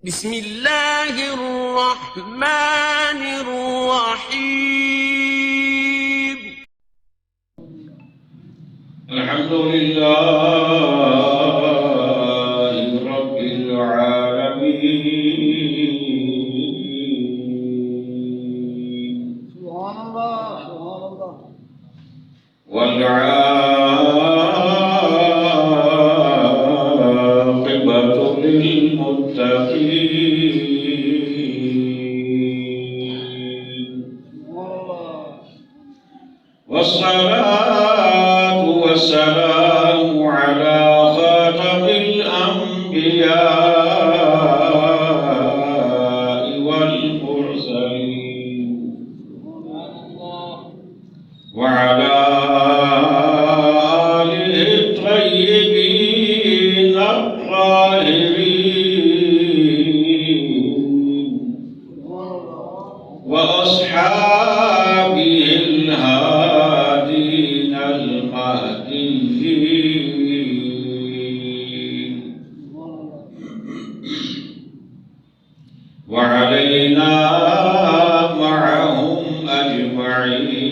بسم الله الرحمن الرحيم. الحمد لله رب العالمين. سبحان الله سبحان الله. والعاقبة للمتقين. والصلاة والسلام على خاتم الأنبياء والمرسلين وعلى آله الطيبين الطاهرين وأصحابه الهادين المهديين وعلينا معهم أجمعين.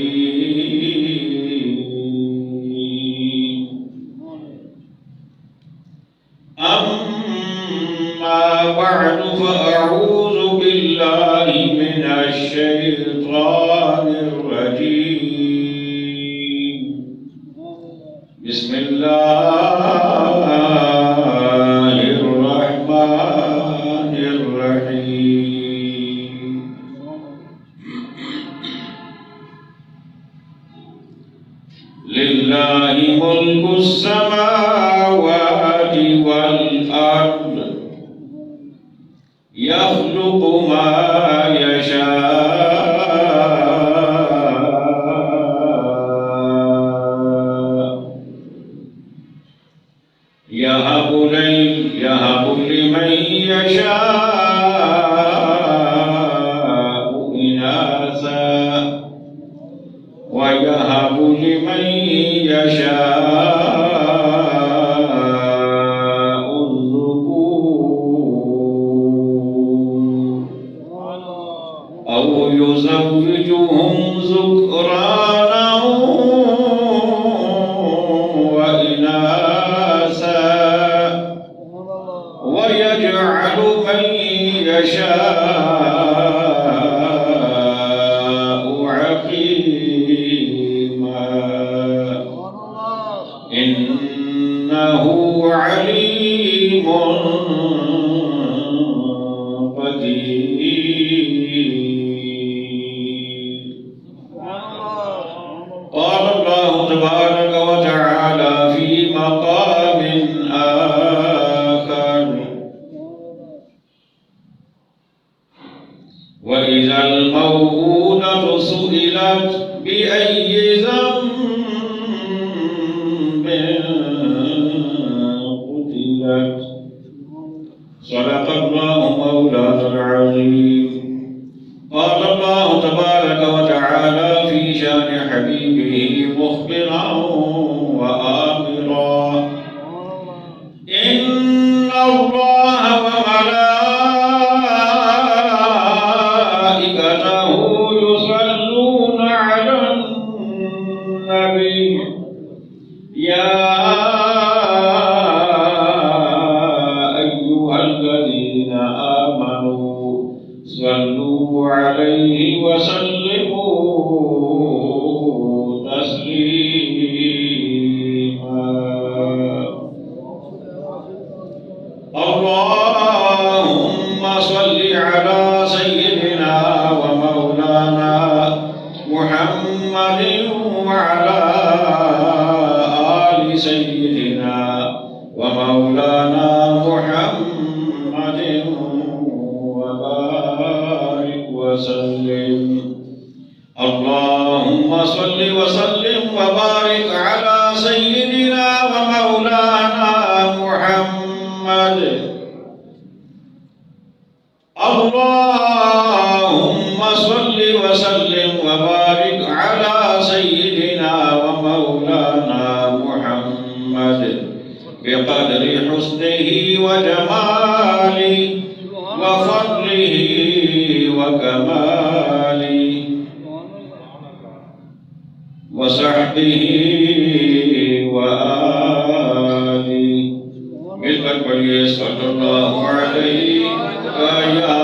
أما بعد فأعوذ بالله من الشيطان الرجيم. بسم الله الرحمن الرحيم. لله ملك السماوات والأرض يخلق ما يشاء يهب لمن يشاء إناثا ويهب لمن يشاء الذكور أو يزوجهم ذكرانا وإناثا ويجعل من يشاء عقيما إنه عليم قدير. قال الله تبارك وتعالى في مقام آخر: وإذا الموءودة سئلت بأي ذنب قتلت. صدق الله مولانا العظيم. قال الله تبارك وتعالى في شان حبيبه مخبرا وآمرا: إن الله وملائكته يصلون على النبي يا أيها الذين آمنوا صلوا عليه وسلموا تسليما. اللهم صل على سيدنا ومولانا محمد وعلى آل سيدنا ومولانا محمد وبارك وسلم. اللهم صل وسلم وبارك على سيدنا ومولانا محمد. اللهم صل وسلم وبارك على سيدنا ومولانا محمد بقدر حسنه وجماله وفضله وكماله وصحبه وآله مل کر پڑھیے صلی اللہ علیہ یا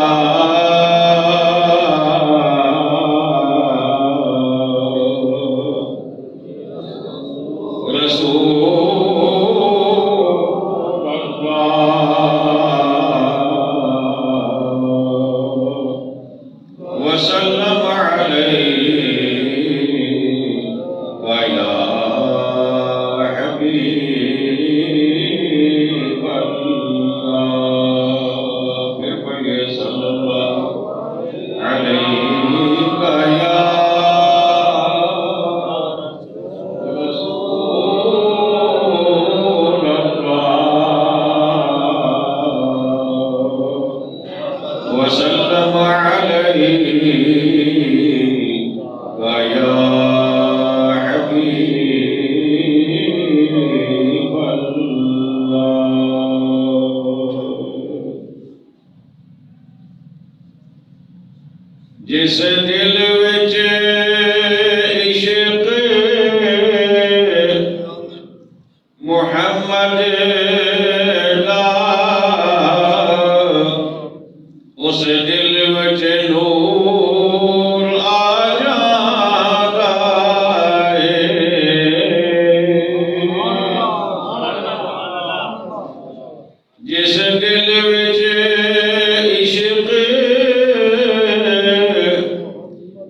جس دل وچ عشق محمد دا اس دل وچ نور آ جاندا ہے جس دل وچ عشق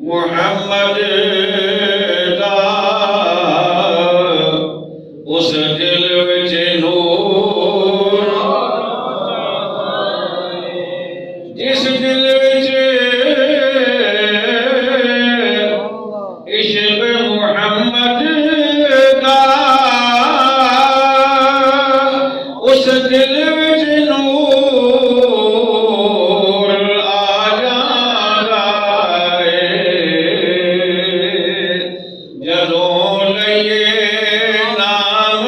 محمد دا اس دل وچ نور جس دل وچ عشق محمد دا اس دل وچ نور آ جاندا جدوں لئیے نام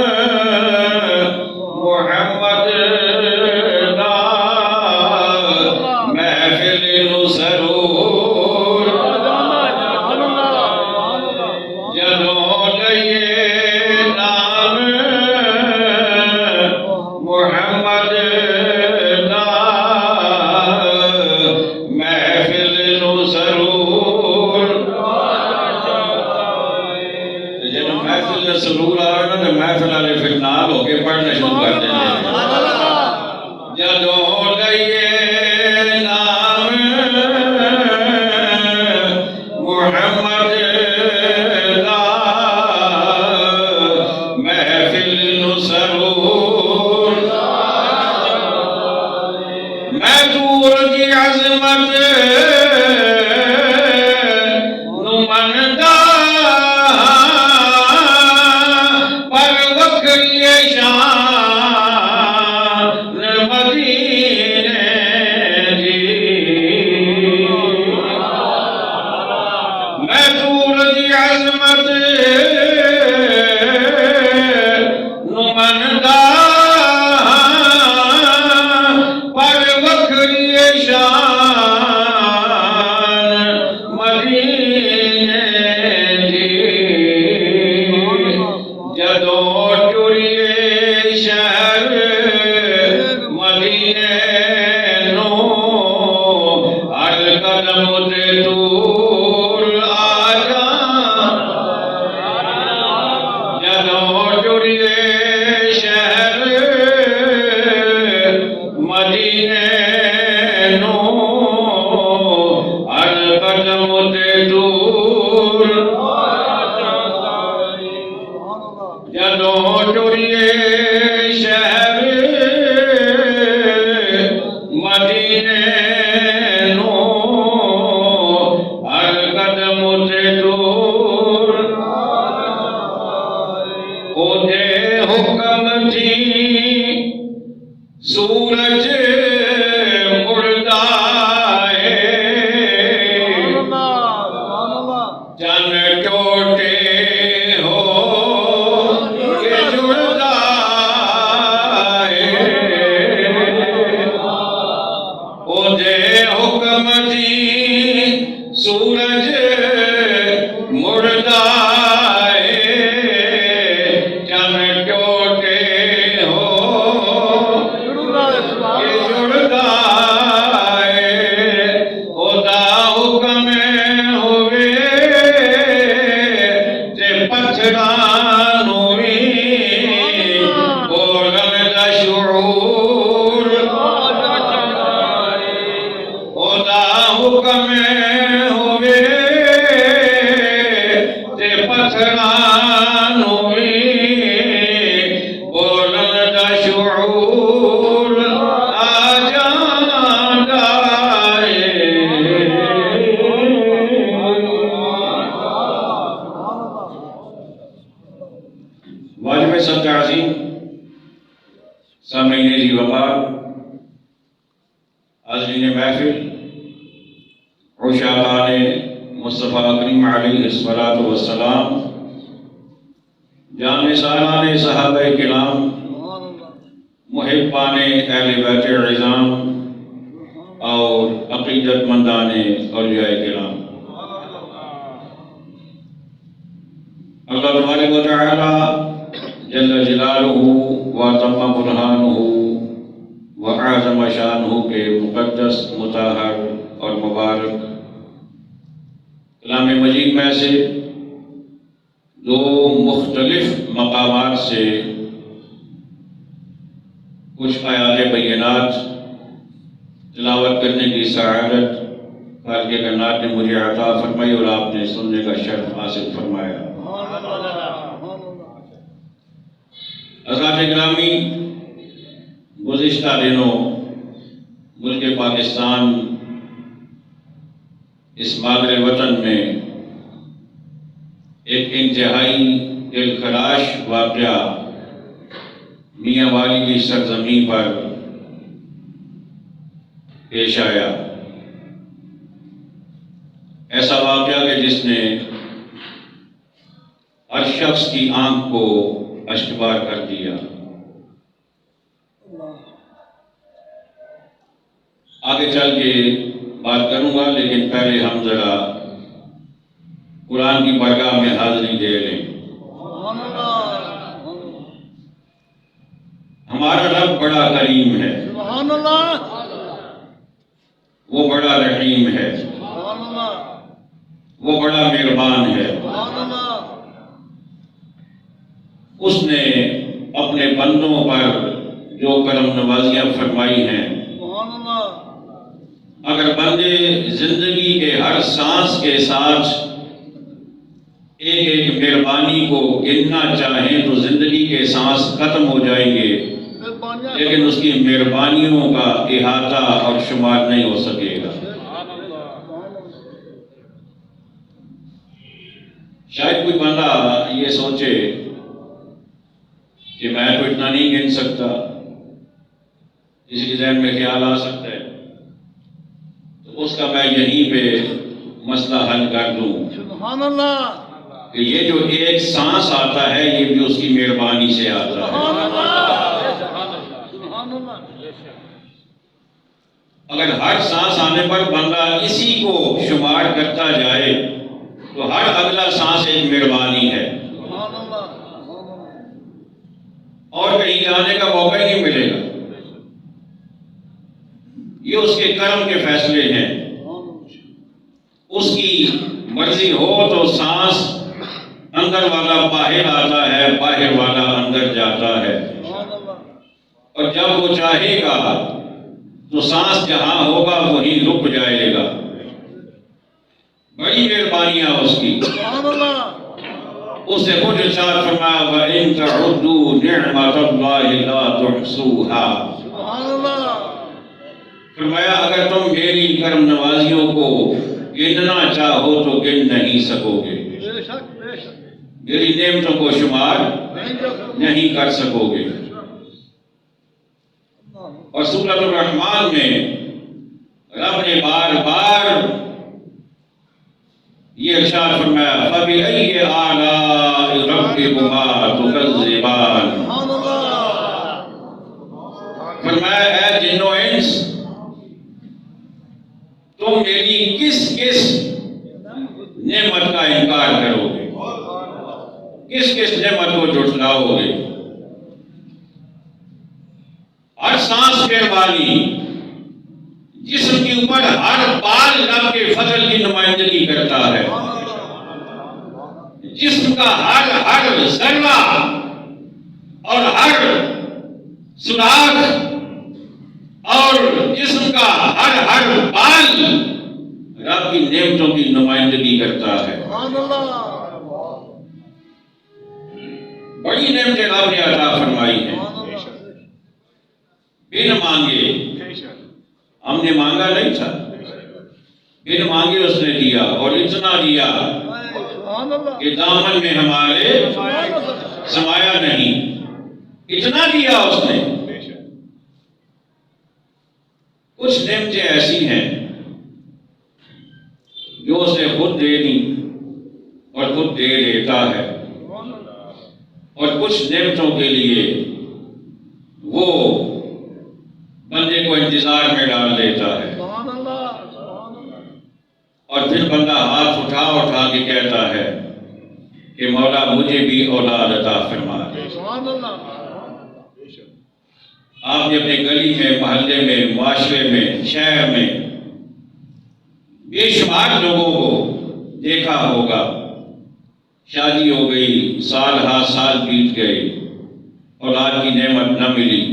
محمد دا محفل نو سرور جدوں لئیے نام محمد دا محفل نو سرور جنہوں محفل نے سرور آئے نا تو محفل والے پھر نال ہو کے پڑھنا شروع کر دیں جدوں لئیے نام محمد دا محفل نو سرور میں دور کی عظمت نو مندا سورج مڑدا ہے جن ٹوٹے ہو کے جڑدا ہے او دے حکم دی سورج مڑدا واجب سب تعظیم سامعین ذی وقار حاضرین محفل عشاقان مصطفیٰ کریم علیہ الصلوۃ والسلام جان سالان صحابہ کرام محبان اہل بیت عظام اور عقیدت مندان اولیاء کرام، اللہ تبارک و تعالی جل جلالہ و تم برہانہ و اعظم شانہ کے مقدس، مطہر اور مبارک کلام مجید میں سے دو مختلف مقامات سے کچھ آیات بینات تلاوت کرنے کی سعادت خالق کائنات نے مجھے عطا فرمائی اور آپ نے سننے کا شرف حاصل فرمایا۔ حضرات گرامی، گزشتہ دنوں ملک پاکستان اس مادر وطن میں ایک انتہائی دلخراش واقعہ میاں والی کی سرزمین پر پیش آیا۔ ایسا واقعہ کہ جس نے ہر شخص کی آنکھ کو اشکبار کر دیا۔ آگے چل کے بات کروں گا، لیکن پہلے ہم ذرا قرآن کی بارگاہ میں حاضری دے لیں۔ ہمارا رب بڑا کریم ہے، سبحان اللہ، وہ بڑا رحیم ہے، سبحان اللہ، وہ بڑا مہربان ہے۔ سبحان اللہ، اس نے اپنے بندوں پر جو کرم نوازیاں فرمائی ہیں، سبحان اللہ، اگر بندے زندگی کے ہر سانس کے ساتھ ایک ایک مہربانی کو گننا چاہیں تو زندگی کے سانس ختم ہو جائیں گے، لیکن اس کی مہربانیوں کا احاطہ اور شمار نہیں ہو سکے گا۔ شاید کوئی بندہ یہ سوچے کہ میں تو اتنا نہیں گن سکتا، کسی کے ذہن میں خیال آ سکتا ہے، تو اس کا میں یہیں پہ مسئلہ حل کر دوں سبحان اللہ، کہ یہ جو ایک سانس آتا ہے یہ بھی اس کی مہربانی سے آتا ہے۔ اگر ہر سانس آنے پر بندہ اسی کو شمار کرتا جائے تو ہر اگلا سانس ایک مہربانی ہے، اور کہیں جانے کا موقع ہی نہیں ملے گا۔ یہ اس کے کرم کے فیصلے ہیں، اس کی مرضی ہو تو سانس اندر والا باہر آتا ہے، باہر والا اندر جاتا ہے، اور جب وہ چاہے گا تو سانس جہاں ہوگا وہیں رک جائے گا۔ بڑی مہربانیاں اس کی، اس نے خود ارشاد فرمایا وَإِن تَعُدُّوا نِعْمَتَ اللَّهِ لَا تُحْصُوهَا، فرمایا اگر تم میری کرم نوازیوں کو گننا چاہو تو گن نہیں سکو گے، میری نعمتوں کو شمار نہیں کر سکو گے۔ اور سورۃ الرحمن میں رب نے بار بار یہ ارشاد فرمایا فَبِأَيِّ آلَاءِ رَبِّكُمَا تُكَذِّبَانِ، فرمایا اے جن و انس تم میری کس کس نعمت کا انکار کرو گے، کس کس نعمت کو جھٹلاؤ گے؟ ہر سانس مہربانی، جسم کے اوپر ہر بال رب کے فضل کی نمائندگی کرتا ہے، جسم کا ہر ذرہ اور ہر سوراخ اور جسم کا ہر بال رب کی نعمتوں کی نمائندگی کرتا ہے۔ سبحان اللہ، بڑی نعمتیں رب نے عطا فرمائی ہیں، بن مانگے، ہم نے مانگا نہیں تھا، بن مانگے اس نے دیا، اور اتنا دیا سبحان اللہ، کہ دامن میں ہمارے سمایا نہیں، اتنا دیا اس نے۔ کچھ نعمتیں ایسی ہیں جو اسے خود دینی اور خود دے دیتا ہے، اور کچھ نعمتوں کے لیے وہ بندے کو انتظار میں ڈال دیتا ہے، سبحان اللہ، سبحان اللہ، اور پھر بندہ ہاتھ اٹھا کے کہتا ہے کہ مولا مجھے بھی اولاد عطا فرما دے۔ سبحان اللہ، آپ نے اپنے گلی میں، محلے میں، معاشرے میں، شہر میں بے شمار لوگوں کو دیکھا ہوگا، شادی ہو گئی، سال ہا سال بیت گئے، اولاد کی نعمت نہ ملی،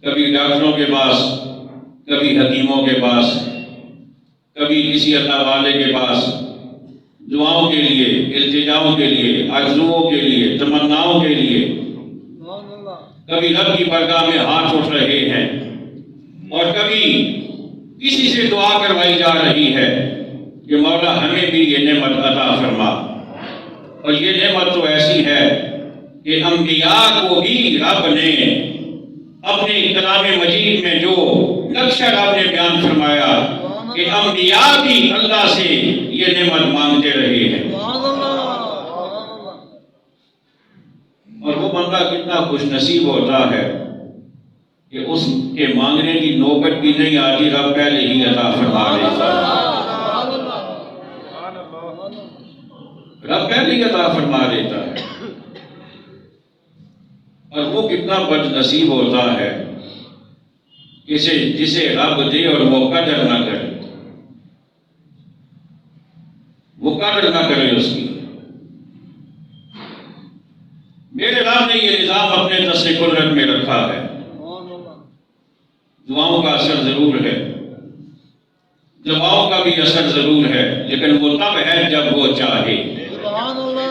کبھی ڈاکٹروں کے پاس، کبھی حکیموں کے پاس، کبھی کسی اللہ والے کے پاس دعاؤں کے لیے، التجاؤں کے لیے، آرزوؤں کے لیے، تمناؤں کے لیے، سبحان اللہ، کبھی رب کی بارگاہ میں ہاتھ اٹھ رہے ہیں، اور کبھی کسی سے دعا کروائی جا رہی ہے کہ مولا ہمیں بھی یہ نعمت عطا فرما۔ اور یہ نعمت تو ایسی ہے کہ انبیاء کو بھی رب نے اپنے کلام مجید میں جو نقشہ رب نے بیان فرمایا کہ انبیاء بھی اللہ سے یہ نعمت مانگتے رہے ہیں، سبحان اللہ، سبحان اللہ، اور وہ بندہ کتنا خوش نصیب ہوتا ہے کہ اس کے مانگنے کی نوبت بھی نہیں آتی، رب پہلے ہی عطا فرما دیتا ہے، سبحان اللہ، رب پہلے ہی عطا فرما دیتا ہے۔ اور وہ کتنا بد نصیب ہوتا ہے جسے رب دے اور وہ قدر نہ کرے، وہ قدر نہ کرے اس کی۔ میرے رب نے یہ نظام اپنے دست قدرت میں رکھا ہے، دعاؤں کا اثر ضرور ہے، دعاؤں کا بھی اثر ضرور ہے، لیکن وہ تب ہے جب وہ چاہے۔ سبحان اللہ،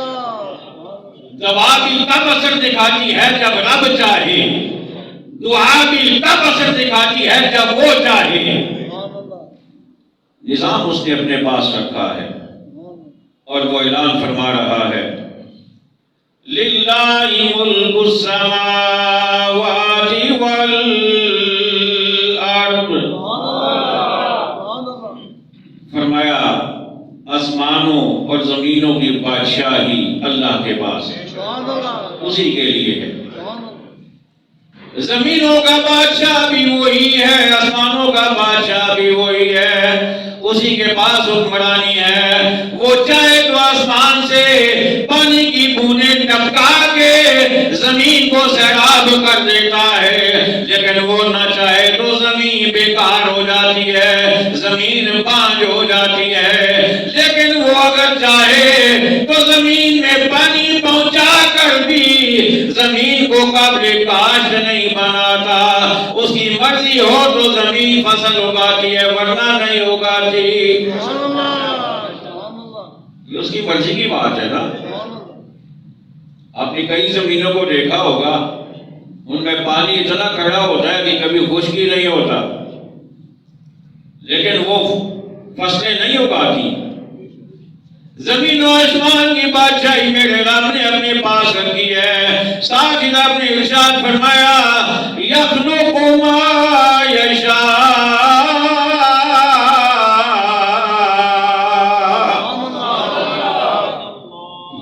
دعا بھی تب اثر دکھاتی ہے جب رب چاہے، دعا بھی تب اثر دکھاتی ہے جب وہ چاہے۔ سبحان اللہ، نظام اس نے اپنے پاس رکھا ہے، اور وہ اعلان فرما رہا ہے للہ ملک السماوات والارض، فرمایا آسمانوں اور زمینوں کی بادشاہی اللہ کے پاس ہے، سبحان اللہ، اسی کے لیے ہے۔ سبحان اللہ، زمینوں کا بادشاہ بھی وہی ہے، آسمانوں کا بادشاہ بھی وہی ہے، اسی کے پاس حکمرانی ہے۔ وہ چاہے تو آسمان سے پانی کی بوندیں ٹپکا کے زمین کو سیراب کر دیتا ہے، لیکن وہ نہ چاہے تو زمین بیکار ہو جاتی ہے، زمین بانجھ ہو جاتی ہے، لیکن وہ اگر چاہے تو زمین میں پانی پہنچا کر بھی زمین کو قابل کاشت نہیں بناتا۔ اس کی مرضی ہو تو زمین فصل اگاتی ہے، ورنہ نہیں اگاتی۔ سبحان اللہ، سبحان اللہ، یہ اس کی مرضی کی بات ہے نا۔ سبحان اللہ، آپ نے کئی زمینوں کو دیکھا ہوگا، ان میں پانی اتنا کھڑا ہوتا ہے کہ کبھی خشکی نہیں ہوتا، لیکن وہ فصلیں نہیں اگاتی۔ زمین و آسمان کی بادشاہی میرے رب نے اپنے پاس رکھی ہے۔ ساتھ ہی رب نے ارشاد فرمایا یخلق ما یشاء،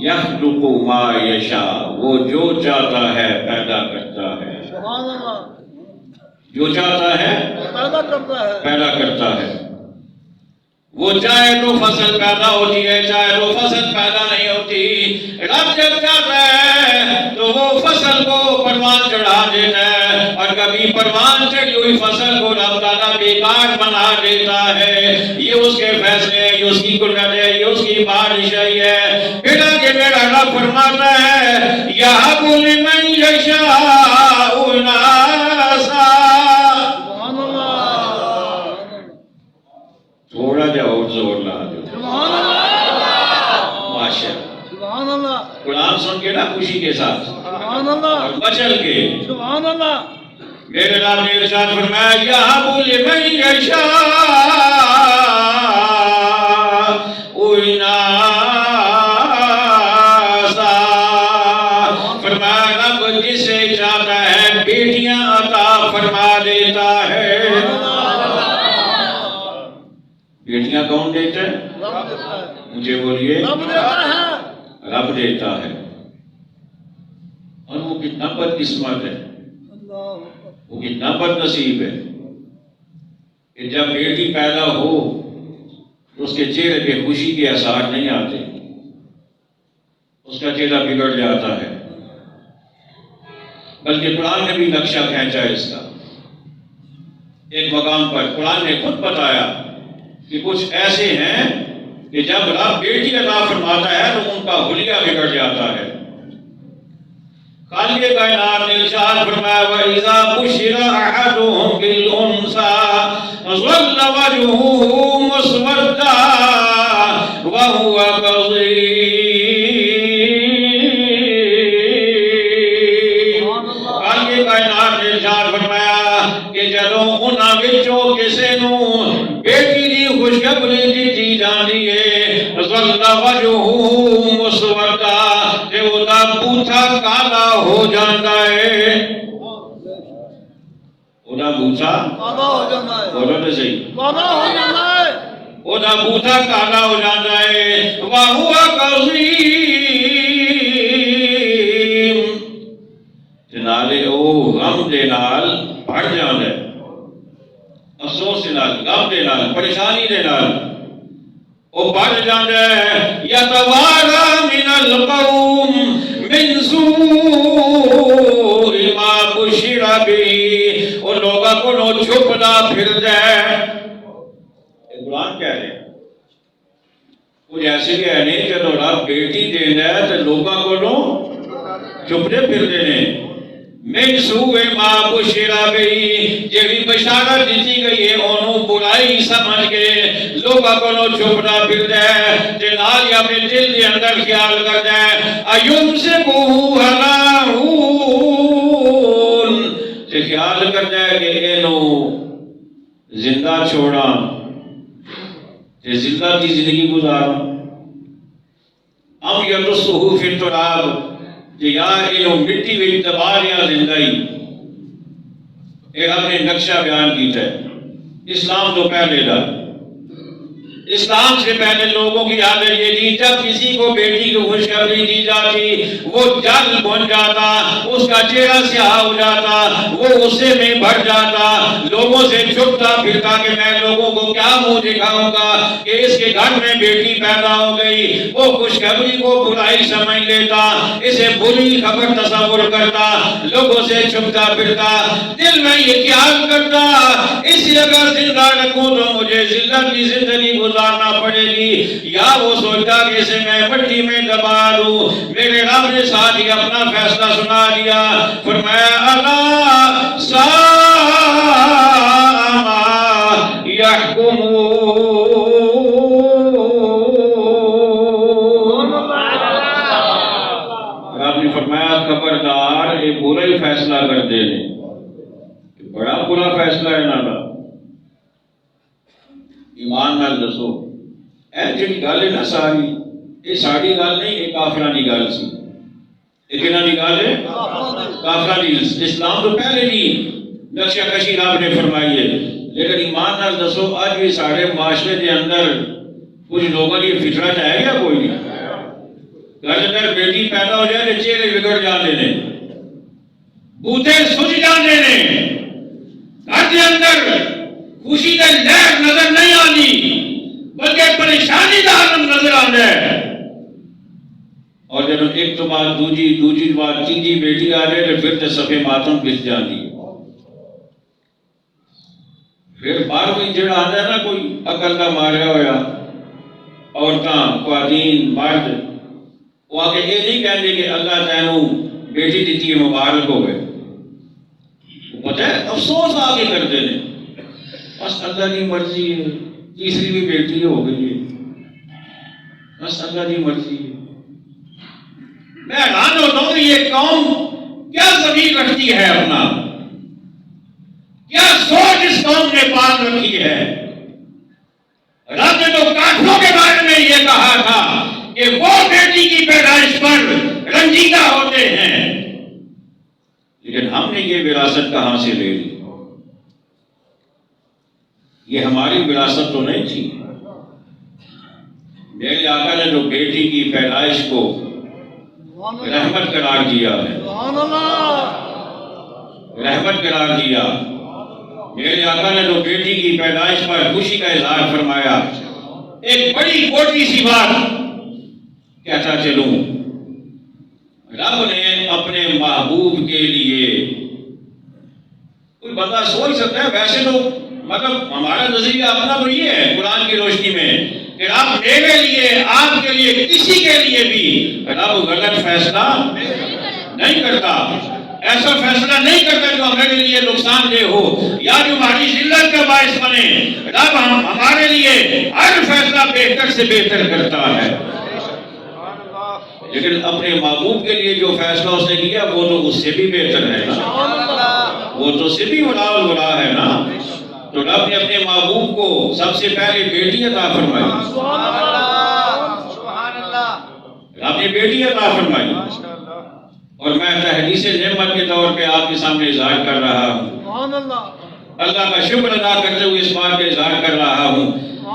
یخلق ما یشاء، وہ جو چاہتا ہے پیدا کرتا ہے، سبحان اللہ، جو چاہتا ہے پیدا کرتا ہے، پیدا کرتا ہے۔ وہ چاہے تو فصل پیدا ہوتی ہے، چاہے تو فصل پیدا نہیں ہوتی، رب جب چاہتا ہے تو وہ فصل کو پروان چڑھا دیتا ہے، اور کبھی پروان چڑھی ہوئی فصل کو رب تعالیٰ بیکار بنا دیتا ہے۔ یہ اس کے فیصلے ہیں، یہ اس کی قدرت ہے، یہ اس کی بادشاہی ہے۔ پھر آگے میرا رب فرماتا ہے یَهَبُ لِمَن يَشَاءُ إِنَاثًا۔ سبحان اللہ، تھوڑا جا اور زور لا دو، سبحان اللہ، ماشاء سبحان اللہ، قرآن سن کے نا خوشی کے ساتھ سبحان اللہ، اور مچل کے سبحان اللہ، میرے رب نے ارشاد فرمایا یَهَبُ لِمَن يَشَاءُ إِنَاثًا۔ فرمایا رب جسے چاہتا ہے بیٹیاں عطا فرما دیتا ہے۔ بیٹیاں کون دیتا ہے؟ رب دیتا ہے، مجھے بولیے، رب دیتا ہے، رب دیتا ہے۔ اور وہ کتنا بد قسمت ہے، اللہ وہ کتنا بد نصیب ہے کہ جب بیٹی پیدا ہو تو اس کے چہرے پہ خوشی کے آثار نہیں آتے، اس کا چہرہ بگڑ جاتا ہے۔ بلکہ قرآن نے بھی نقشہ کھینچا ہے اس کا۔ ایک مقام پر قرآن نے خود بتایا کہ کچھ ایسے ہیں کہ جب رب بیٹی عطا فرماتا ہے تو ان کا حلیہ بگڑ جاتا ہے۔ خالق کائنات نے ارشاد فرمایا وَإِذَا بُشِّرَ أَحَدُهُم بِالْأُنثَىٰ ظَلَّ وَجْهُهُ مُسْوَدًّا وَهُوَ كَظِيمٌ۔ خالق کائنات نے ارشاد فرمایا کہ جدوں انہاں وچوں کسے نوں بیٹی دی خوشخبری دتی جاندی ہے ظَلَّ وَجْهُهُ مُسْوَدًّا، تے او دا بوتھا کالا ہو جاندا ہے۔ او دا بوتھا کالا ہو جاتا ہے، بولو تے صحیح، کالا ہو جاتا ہے، او دا بوتھا کالا ہو جاندا ہے۔ وَهُوَ كَظِيمٌ، تے نالے او غم دے نال بھر جاندا ہے، افسوس دے نال، غم دے نال، پریشانی دے نال او بھر جاندا ہے۔ يَتَوَارَى مِنَ الْقَوْمِ مِنْ سُوءِ مَا بُشِّرَ بِهِ، او لوگاں کولوں چھپدا پھردا ہے۔ قرآن کہہ رہے ہیں کچھ ایسے بھی ہے نہیں جدوں رب بیٹی دینا ہے تو لوگاں کولوں چھپدے پھردے نے۔ من سوء ما بشر بہ، جیڑی بشارت دیتی گئی ہے انہوں برائی سمجھ کے لوگاں کولوں چھپدا پھردا ہے، تے نال ہی اپنے دل دے اندر خیال کردا ہے ایمسکہ علی ہون، تے خیال کردا ہے کہ اینوں زندہ چھوڑا تے زندہ کی زندگی گزارا، ام یدسہ فی التراب، کہ یا انہوں مٹی وچ دبا رہا زندگی۔ ایک ہم نے نقشہ بیان کیتا ہے اسلام تو پہلے دا، اسلام سے پہلے لوگوں کی حالت یہ تھی جب کسی کو بیٹی کو خوشخبری دی جاتی وہ جل بن جاتا، اس کا چہرہ سیاہ ہو جاتا، وہ غصے میں بھر جاتا، لوگوں سے چھپتا پھرتا کہ میں لوگوں کو کیا منہ دکھاؤں گا کہ اس کے گھر میں بیٹی پیدا ہو گئی۔ وہ خوشخبری کو برائی سمجھ لیتا، اسے بری خبر تصور کرتا، لوگوں سے چھپتا پھرتا، دل میں یہ خیال کرتا اسی اگر زندہ رکھوں تو مجھے ذلت کی زندگی گزارنا پڑے گی، یا وہ سوچتا کہ اسے میں مٹی میں دبا دوں۔ میرے رب نے ساتھ ہی اپنا فیصلہ سنا دیا، فرمایا الا ساء ما یحکمون۔ رب نے فرمایا خبردار یہ برا ہی فیصلہ کرتے ہیں، بڑا برا فیصلہ ہے نا۔ ایمان نال دسو اے جڑی گل ہے نا ساری، یہ ساری گل نہیں، یہ کافراں دی گل سی۔ یہ کہنا دی گل ہے؟ کافراں دی۔ اسلام تو پہلے نہیں نقشہ کشی رب نے فرمائی ہے، لیکن ایمان نال دسو اج بھی سارے معاشرے دے اندر کچھ لوگوں کی فطرت ہے یا کوئی نہیں؟ گھر اندر بیٹی پیدا ہو جائے تو چہرے بگڑ جاتے ہیں، بوتے سج جاتے ہیں، گھر کے اندر خوشی کا لہر نظر نہیں آنی، بلکہ آگے پریشانی کا عالم نظر آتا ہے، اور جب ایک تو بات دوجی بات تیجی بیٹی آ جائے تو پھر تو صفے ماتم پس جاتی ہے۔ پھر باہر کوئی جڑا آتا ہے نا، کوئی عقل کا ماریا ہوا عورتاں خواتین مرد، وہ آگے یہ نہیں کہتے کہ اللہ تینوں بیٹی دیتی ہے مبارک ہو گئے، وہ پتہ ہے افسوس آگے کرتے ہیں، بس اللہ کی مرضی ہے، تیسری بھی بیٹی ہو گئی ہے، بس اللہ کی مرضی ہے۔ میں حیران ہوتا ہوں کہ یہ قوم کیا ضمیر رکھتی ہے، اپنا کیا سوچ اس قوم نے پال رکھی ہے۔ رب نے تو کافروں کے بارے میں یہ کہا تھا کہ وہ بیٹی کی پیدائش پر رنجیدہ ہوتے ہیں، لیکن ہم نے یہ وراثت کہاں سے لے لی؟ یہ ہماری وراثت تو نہیں تھی۔ میرے آقا نے جو بیٹی کی پیدائش کو رحمت قرار دیا ہے، سبحان اللہ، رحمت قرار دیا، میرے آقا نے جو بیٹی کی پیدائش پر خوشی کا اظہار فرمایا، ایک بڑی موٹی سی بات کہتا چلوں، رب نے اپنے محبوب کے لیے، کوئی بندہ سوچ سکتا ہے ویسے تو مطلب ہمارا نظریہ اپنا تو یہ ہے قرآن کی روشنی میں کہ رب میرے لیے، آپ کے لیے، کسی کے لیے بھی رب غلط فیصلہ نہیں کرتا، ایسا فیصلہ نہیں کرتا جو ہمارے لیے نقصان دہ ہو یا جو ہماری ذلت کا باعث بنے۔ رب ہمارے لیے ہر فیصلہ بہتر سے بہتر کرتا ہے، لیکن اپنے محبوب کے لیے جو فیصلہ اس نے کیا وہ تو اس سے بھی بہتر ہے، وہ تو سے بھی ولا ہے نا۔ تو رب نے اپنے محبوب کو سب سے پہلے بیٹی عطا فرمائی، رب نے بیٹی عطا فرمائی، اور میں تحدیث نعمت کے طور پہ آپ کے سامنے اظہار کر رہا ہوں، اللہ کا شکر ادا کرتے ہوئے اس بات کا اظہار کر رہا ہوں،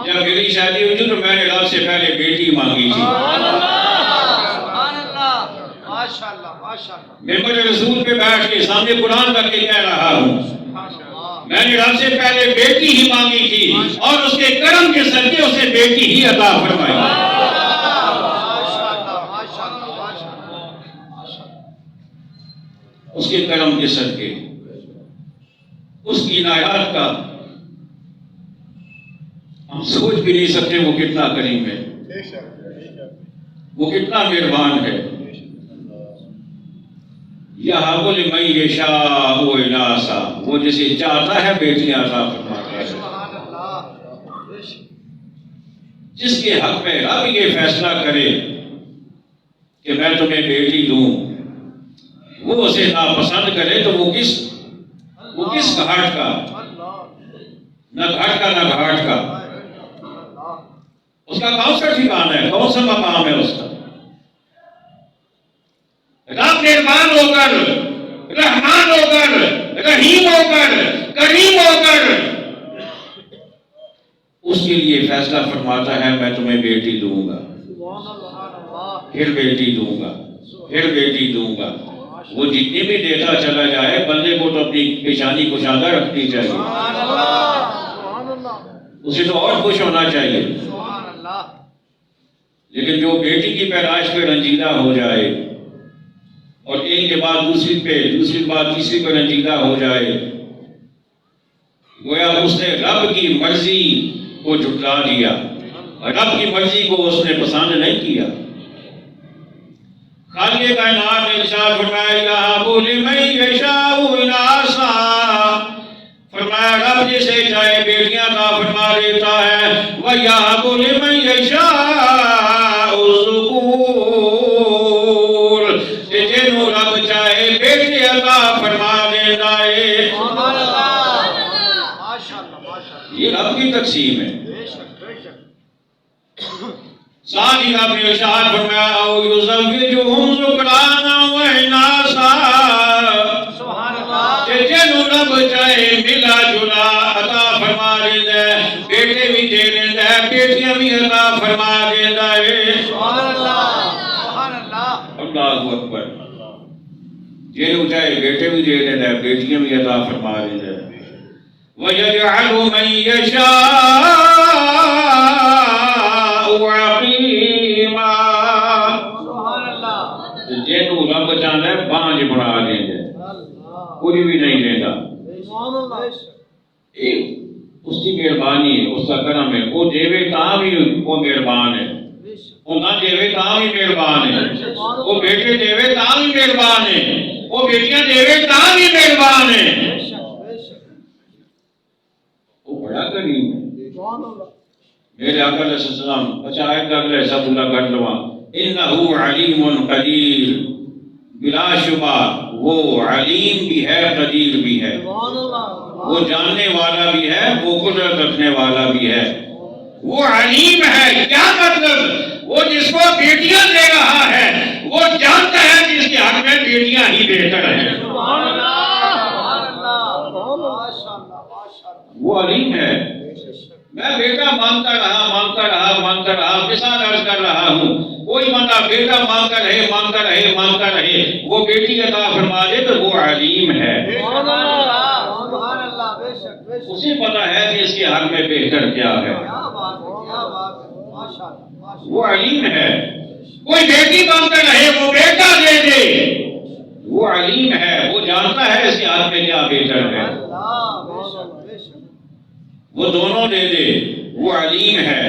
جب میری شادی ہوئی تھی تو میں نے رب سے پہلے بیٹی مانگی تھی۔ ممبر رسول پہ بیٹھ کے سامنے قرآن رکھ کے کہہ رہا ہوں، میں نے رب سے پہلے بیٹی ہی مانگی تھی، اور اس کے کرم کے صدقے اسے بیٹی ہی عطا فرمائی۔ اس کے کرم کے صدقے، اس کی عنایات کا ہم سوچ بھی نہیں سکتے وہ کتنا کریم ہے، وہ کتنا مہربان ہے۔ یہب لمن یشاء اناثا، وہ جسے چاہتا ہے بیٹیاں عطا فرماتا ہے۔ جس کے حق میں رب یہ فیصلہ کرے کہ میں تمہیں بیٹی دوں، وہ اسے ناپسند کرے تو وہ کس گھاٹ کا، نہ گھاٹ کا نہ گھاٹ کا، اس کا کون سا ٹھکانہ ہے، کون سا مقام ہے اس کا؟ رب مہربان ہو کر، رحمان ہو کر، رحیم ہو کر، کریم ہو کر اس کے لیے فیصلہ فرماتا ہے میں تمہیں بیٹی دوں گا، پھر بیٹی دوں گا، پھر بیٹی دوں گا۔ وہ جتنی بھی دیتا چلا جائے بندے کو تو اپنی پیشانی کشادہ رکھنی چاہیے، اسے تو اور خوش ہونا چاہیے، لیکن جو بیٹی کی پیدائش پہ رنجیدہ ہو جائے اور ایک کے بعد دوسری کے بعد تیسری پہ رنجیدہ ہو جائے، گویا اس نے رب کی مرضی کو جھٹلا دیا، رب کی مرضی کو اس نے پسند نہیں کیا۔ خالق کائنات نے ارشاد فرمایا یہب لمن یشاء اناثا، فرمایا رب جسے چاہے بیٹیاں عطا فرما دیتا ہے، وَیَہَبُ لِمَن یشاء الذُّکُورَ، جنہوں رب چاہے بیٹے عطا فرما دیتا ہے۔ یہ رب کی تقسیم ہے۔ ساتھ ہی رب نے ارشاد فرمایا او یزوجہم ذکرانا و اناثا، جنہوں رب چاہے ملا جلا عطا فرما دیتا ہے، بیٹے بھی دے دیتا ہے، بیٹیاں بھی عطا فرما دیتا ہے۔ اللہ اکبر، جنہوں چاہے بیٹے بھی دے دیتا ہے، بیٹیاں بھی عطا فرما دیتا ہے۔ وَيَجْعَلُ مَن يَشَاءُ مہربانی ہے، اس کا کرم ہے، وہ دیوے تاں بھی وہ مہربان ہے، وہ نہ دیوے تاں بھی مہربان ہے، وہ بیٹے دیوے تاں بھی مہربان ہے، وہ بیٹیاں دیوے تاں بھی مہربان ہے، وہ بڑا کریم ہے۔ میرے آقا علیہ السلام اچھا آیت کا اگلے سب اللہ کر لوا انہو علیم قدیر، بلا شبہ وہ علیم بھی ہے قدیر بھی ہے، وہ جاننے والا بھی ہے، وہ قدرت رکھنے والا بھی ہے، وہ علیم ہے۔ کیا مطلب؟ وہ جس کو بیٹیاں دے رہا ہے وہ جانتا ہے کہ اس کے حق میں بیٹیاں ہی بہتر ہیں، وہ علیم ہے۔ میں بیٹا مانگتا رہا مثال عرض کر رہا ہوں، کوئی بندہ بیٹا مانگتا رہے وہ بیٹی عطا فرما دے تو وہ علیم ہے، اسے پتا ہے کہ اس کے حق میں بہتر کیا ہے، وہ علیم ہے۔ کوئی بیٹی مانگتا رہے وہ بیٹا دے دے، وہ علیم ہے، وہ جانتا ہے اس کے حق میں کیا بہتر ہے، وہ دونوں دے دے، وہ علیم ہے،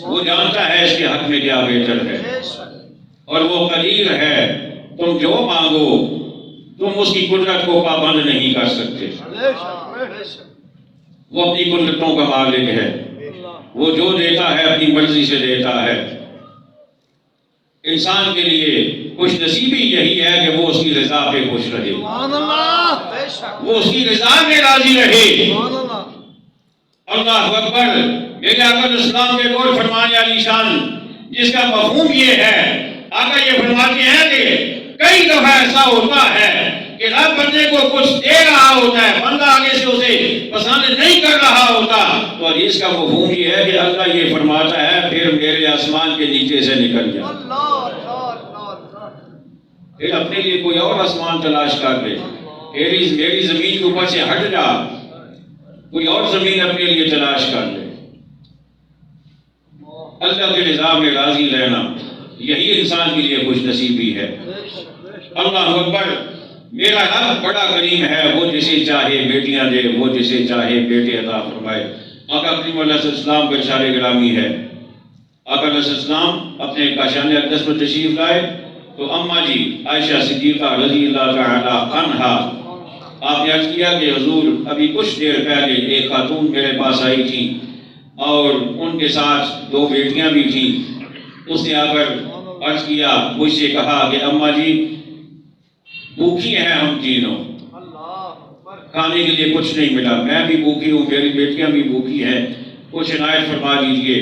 وہ جانتا ہے اس کے حق میں کیا بہتر ہے، اور وہ قدیر ہے۔ تم جو مانگو تم اس کی قدرت کو پابند نہیں کر سکتے، وہ اپنی قدرتوں کا مالک ہے، وہ جو دیتا ہے اپنی مرضی سے دیتا ہے۔ انسان کے لیے خوش نصیبی یہی ہے کہ وہ اس کی رضا پہ خوش رہے، وہ اس کی رضا میں راضی رہے۔ اللہ اکبر۔ میرے آقا علیہ السلام کے قول فرمانے علی شان جس کا مفہوم یہ ہے، آقا یہ فرماتے ہیں کہ کئی دفعہ ایسا ہوتا ہے کہ رب بندے کو کچھ دے رہا ہوتا ہے، بندہ آگے سے اسے پسند نہیں کر رہا ہوتا، تو حدیث کا مفہوم یہ ہے کہ اللہ یہ فرماتا ہے پھر میرے آسمان کے نیچے سے نکل جا، پھر اپنے لیے کوئی اور آسمان تلاش کر لے، میری زمین کے اوپر سے ہٹ جا، کوئی اور زمین اپنے لیے تلاش کر لے۔ اللہ کے رضا میں راضی رہنا یہی انسان کے لیے خوش نصیبی ہے۔ اللہ اکبر۔ میرا رب بڑا کریم ہے، وہ جسے چاہے بیٹیاں دے، وہ جسے چاہے بیٹے عطا فرمائے۔ آقا کریم علیہ السلام کا ارشاد گرامی ہے، آقا علیہ السلام اپنے کاشان اقدس پر تشریف لائے تو اماں جی عائشہ صدیقہ رضی اللہ تعالی عنہا آپ نے عرض کیا کہ حضور ابھی کچھ دیر پہلے ایک خاتون میرے پاس آئی تھی اور ان کے ساتھ 2 بیٹیاں بھی تھیں، اس نے آ کر عرض کیا، مجھ سے کہا کہ اماں جی بھوکی ہیں ہم تینوں، کھانے کے لیے کچھ نہیں ملا، میں بھی بھوکی ہوں، میری بیٹیاں بھی بھوکی ہیں، کچھ عنایت فرما دیجیے۔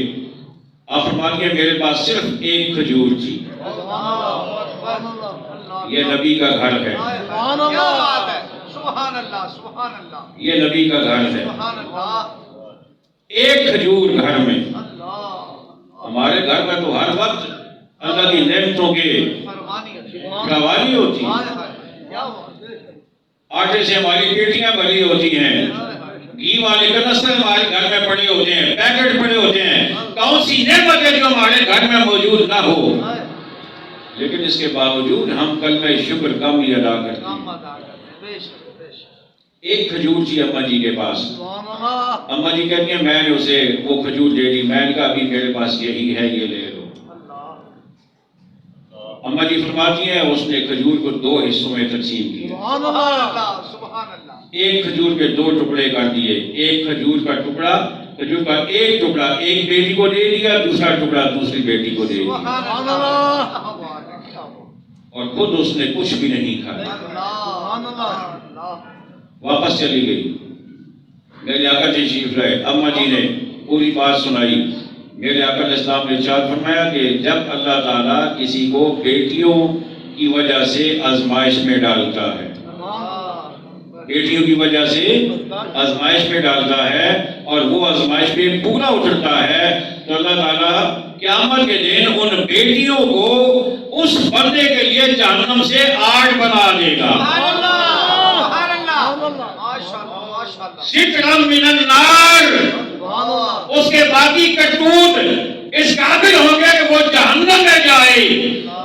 آپ فرماتے ہیں میرے پاس صرف ایک کھجور تھی، یہ نبی کا گھر ہے، یہ نبی کا گھر ہے، ایک کھجور گھر میں۔ ہمارے گھر میں تو ہر وقت اللہ کی نعمتوں کے فراوانی ہوتی ہے، آٹے سے ہماری پیٹیاں بھری ہوتی ہیں، گھی والے کنستر ہمارے گھر میں پڑے ہوتے ہیں، پیکٹ پڑے ہوتے ہیں، کون سی نعمت ہے جو ہمارے گھر میں موجود نہ ہو، لیکن اس کے باوجود ہم کلمہ شکر کم ہی ادا کرتے ہیں۔ ایک کھجور تھی اماں جی کے پاس، اماں جی کہتی ہیں میں نے اسے وہ کھجور دے دی، میں نے کہا ابھی میرے پاس یہی ہے، یہ لے لو۔ اماں جی فرماتی ہیں اس نے کھجور کو 2 حصوں میں تقسیم کیا، ایک کھجور کے 2 ٹکڑے کر دیے، ایک کھجور کا ٹکڑا، کھجور کا ایک ٹکڑا ایک بیٹی کو دے دیا، دوسرا ٹکڑا دوسری بیٹی کو دے دیا، اور خود اس نے کچھ بھی نہیں کھایا، واپس چلی گئی۔ میرے آقا تشریف لائے، اماں جی نے پوری بات سنائی، میرے آقا علیہ السلام نے ارشاد فرمایا کہ جب اللہ تعالیٰ کسی کو بیٹیوں کی وجہ سے آزمائش میں ڈالتا ہے، بیٹیوں کی وجہ سے آزمائش میں ڈالتا ہے اور وہ آزمائش پہ پورا اترتا ہے تو اللہ تعالیٰ قیامت کے دن ان بیٹیوں کو اس بندے کے لیے جہنم سے آگ بنا دے گا، سترم من النار۔ اس کے باقی کرتوت اس قابل ہوں گے کہ وہ جہنم میں جائے،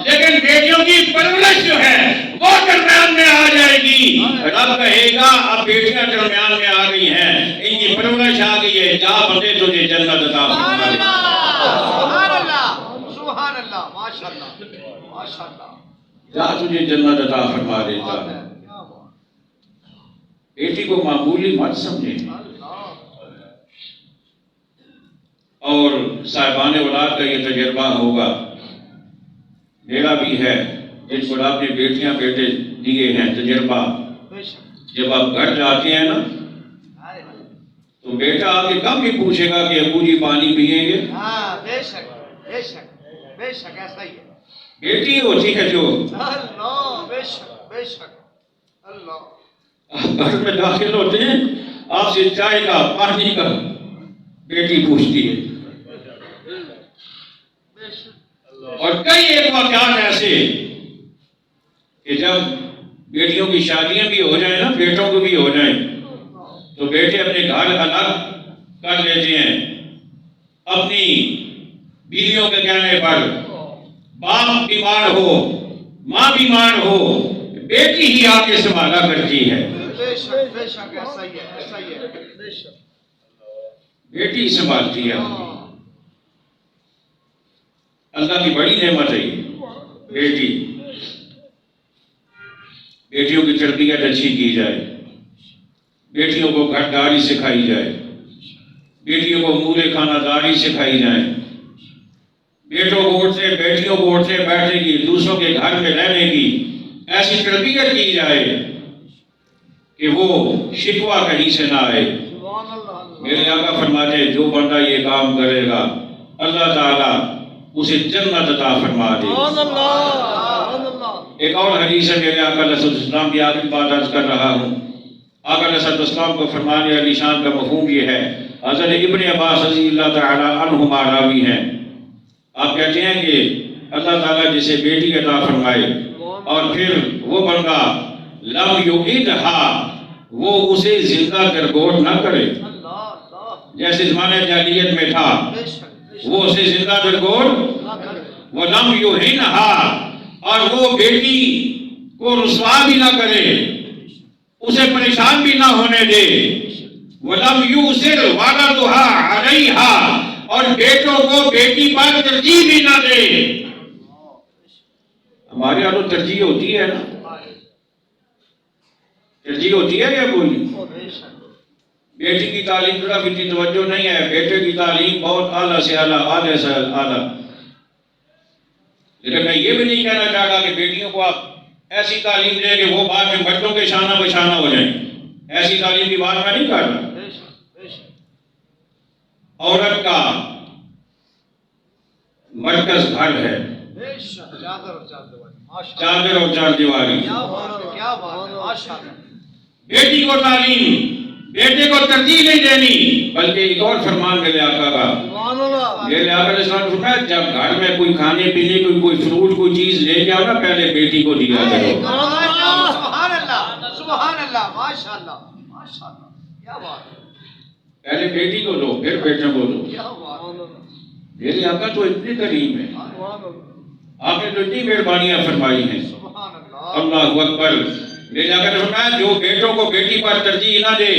لیکن بیٹیوں کی پرورش جو ہے وہ درمیان میں آ جائے گی. رب کہے گا اب بیٹیاں درمیان میں آ گئی ہیں, ان کی پرورش آ گئی ہے, جا بندے تجھے جنت عطا فرما دے. سبحان اللہ سبحان اللہ ماشاء اللہ ماشاء اللہ. جا تجھے جنت عطا فرما دیتا ہے. بیٹی کو معمولی مت سمجھیں. اور صاحبان اولاد کا یہ تجربہ ہوگا, میرا بھی ہے, جس کو آپ نے بیٹیاں بیٹے دیے ہیں تجربہ. جب آپ گھر جاتے ہیں نا تو بیٹا آپ کے کم ہی پوچھے گا کہ ابو جی پانی پیئیں گے. ہاں بے شک بے شک بے شک ایسا ہی ہے. بیٹی ہوتی ہے جو اللہ بے شک بے شک اللہ. آپ گھر میں داخل ہوتے ہیں, آپ سے چائے کا پانی کا بیٹی پوچھتی ہے. اور کئی ایک واقعات ایسے کہ جب بیٹیوں کی شادیاں بھی ہو جائیں نا, بیٹوں کو بھی ہو جائیں, تو بیٹے اپنے گھر الگ کر لیتے ہیں اپنی بیویوں کے کہنے پر. باپ بیمار ہو, ماں بیمار ہو, بیٹی ہی آ کے سنبھالا کرتی ہے. بے شک ایسا ہی ہے ایسا ہی ہے بے شک. بیٹی سنبھالتی ہے. اللہ کی بڑی نعمت ہے یہ بیٹی. بیٹیوں کی تربیت اچھی کی جائے, بیٹیوں کو گھرداری سکھائی جائے, بیٹیوں کو امور خانہ داری سکھائی جائے, بیٹوں کو بیٹیوں کو اٹھنے بیٹھنے کی, دوسروں کے گھر میں رہنے کی ایسی تربیت کی جائے کہ وہ شکوہ کہیں سے نہ آئے. میرے آقا فرماتے ہیں جو بندہ یہ کام کرے گا اللہ تعالیٰ اسے جنت عطا فرما دے. ایک اور حدیث ہے, میرے آقا علیہ السلام کی آخری بات عرض کر رہا ہوں. آقا علیہ السلام کو فرمانے علی شان کا مفہوم یہ ہے, حضرت ابن عباس رضی اللہ تعالیٰ عنہما راوی ہیں. آپ کہتے ہیں کہ اللہ تعالیٰ جسے بیٹی عطا فرمائے اور پھر وہ بندہ لم یعیدھا, وہ اسے زندہ درگور نہ کرے, جیسے زمانہ جاہلیت میں تھا, وہ اسے زندہ درگور, وَلَمْ يُهِنْهَا, اور وہ بیٹی کو رسوا بھی نہ کرے, اسے پریشان بھی نہ ہونے دے. وَلَمْ يُؤْثِرْ وَلَدُهَا عَلَيْهَا, اور بیٹوں کو بیٹی پر ترجیح بھی نہ دے. ہمارے یہاں تو ترجیح ہوتی ہے نا, ترجیح ہوتی ہے یا کوئی؟ بیٹی کی تعلیم کی طرف اتنی توجہ نہیں ہے, بیٹے کی تعلیم بہت اعلیٰ سے اعلیٰ, اعلیٰ سے اعلیٰ. لیکن میں یہ بھی نہیں کہنا چاہتا کہ بیٹیوں کو آپ ایسی تعلیم دیں کہ وہ بعد میں مردوں کے شانہ بشانہ ہو جائیں. ایسی تعلیم کی بات میں نہیں کر رہا. عورت کا مرکز گھر ہے, چادر اور چار دیواری. بیٹی کو تعلیم, بیٹے کو ترجیح نہیں دینی, بلکہ ایک اور فرمان میرے آقا کا, میرے آقا علیہ السلام نے فرمایا جب گھر میں کوئی کھانے پینے کوئی فروٹ کوئی چیز لے کے آؤ نا, پہلے بیٹی کو دیا کرو. سبحان اللہ سبحان اللہ ماشاء اللہ ماشاء اللہ, کیا بات ہے. پہلے بیٹی کو دو پھر بیٹے کو دو. میرے آقا تو اتنے کریم ہے, آپ نے تو اتنی مہربانیاں فرمائی ہیں. اللہ اکبر. میرے آقا نے فرمایا جو بیٹوں کو بیٹی پر ترجیح نہ دے,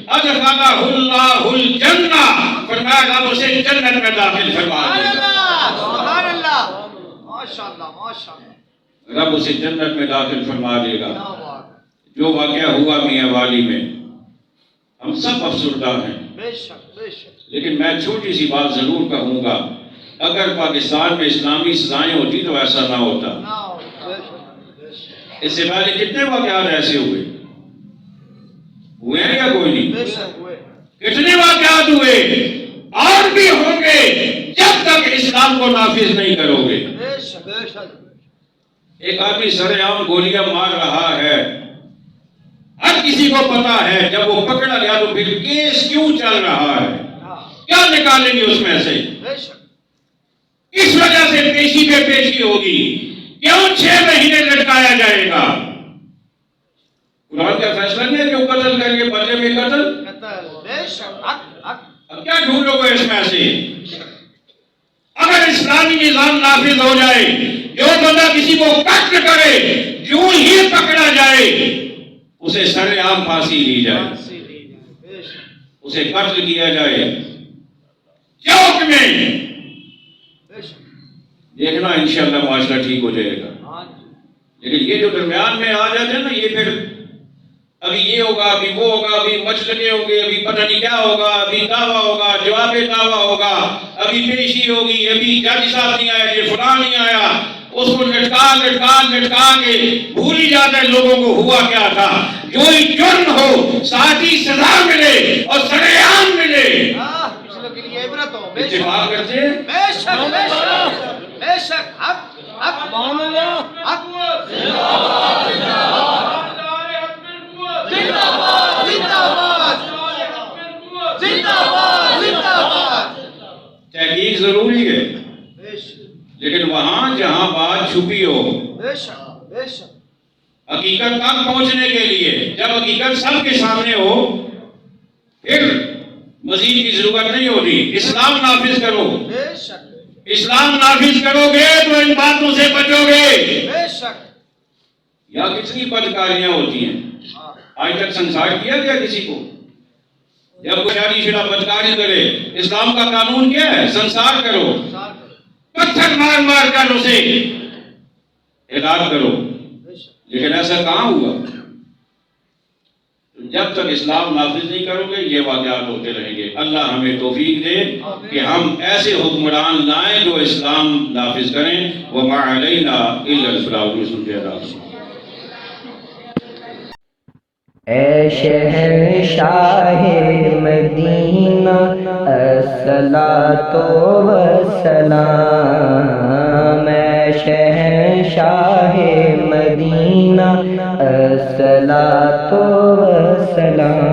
ادخلہ اللہ الجنہ, فرمایا رب اسے جنت میں داخل فرما دے. سبحان اللہ ماشاء اللہ ماشاء اللہ, رب اسے جنت میں داخل فرما دے گا. جو واقعہ ہوا میاں والی میں, ہم سب افسردہ ہیں, بے شک بے شک. لیکن میں چھوٹی سی بات ضرور کہوں گا, اگر پاکستان میں اسلامی سزائیں ہوتی تو ایسا نہ ہوتا. اس سے پہلے کتنے واقعات ایسے ہوئے ہیں یا کوئی نہیں؟ کتنے واقعات ہوئے اور بھی ہوں گے جب تک اسلام کو نافذ نہیں کرو گے. ایک آدمی سر عام گولیاں مار رہا ہے, ہر کسی کو پتا ہے جب وہ پکڑا گیا تو پھر کیس کیوں چل رہا ہے, کیا نکالیں گے اس میں سے, کس وجہ سے پیشی پہ پیشی ہوگی, کیوں 6 مہینے لٹکایا جائے گا. قرآن کا فیصلہ نہیں ہے کہ وہ قتل کر کے بدلے میں قتل. اب کیا ڈھونڈو گے اس میں سے؟ اگر اسلامی نظام نافذ ہو جائے, جو بندہ کسی کو قتل کرے جو ہی پکڑا جائے اسے سر عام پھانسی دی جائے، اسے قتل کیا جائے چوک میں، دیکھنا انشاءاللہ معاشرہ ٹھیک ہو جائے گا۔ لیکن یہ جو درمیان میں آ جاتے ہیں نا، یہ پھر ابھی یہ ہوگا، ابھی وہ ہوگا، ابھی مسئلے ہوں گے، ابھی پتہ نہیں کیا ہوگا، ابھی دعویٰ ہوگا، جواب دعویٰ ہوگا، ابھی پیشی ہوگی، ابھی جج صاحب نہیں آیا، یہ فلاں نہیں آیا، اس کو لٹکا کے بھول ہی جاتا ہے لوگوں کو ہوا کیا تھا۔ جو ہی جرم ہو ساتھی سزا ملے اور سرِ عام ملے، کے لیے عبرت ہو۔ بے شک اتفاق کرتے ہیں۔ بے شک بے شک بے شک، حق حق حق تحقیق ضروری ہے، لیکن وہاں جہاں بات چھپی ہو، بے شک بے شک، حقیقت تک پہنچنے کے لیے جب حقیقت سب کے سامنے ہو پھر مزید کی ضرورت نہیں ہوتی۔ اسلام نافذ کرو، بے شک اسلام نافذ کرو گے تو ان باتوں سے بچو گے۔ بے شک، یا کتنی بدکاریاں ہوتی ہیں، آج تک سنسار کیا گیا کسی کو؟ جب کوئی شادی شدہ بدکاری کرے اسلام کا قانون کیا ہے؟ سنسار کرو، پتھر مار مار کر اسے ہلاک کرو۔ لیکن ایسا کہاں ہوا؟ جب تک اسلام نافذ نہیں کرو گے یہ واقعات ہوتے رہیں گے۔ اللہ ہمیں توفیق دے کہ ہم ایسے حکمران لائیں جو اسلام نافذ کریں۔ وَمَا عَلَيْنَا إِلَّا الْبَلَاغُ الْمُبِينُ۔ اے شہنشاہ مدینہ الصلاۃ والسلام، اے شہنشاہ مدینہ الصلاۃ والسلام۔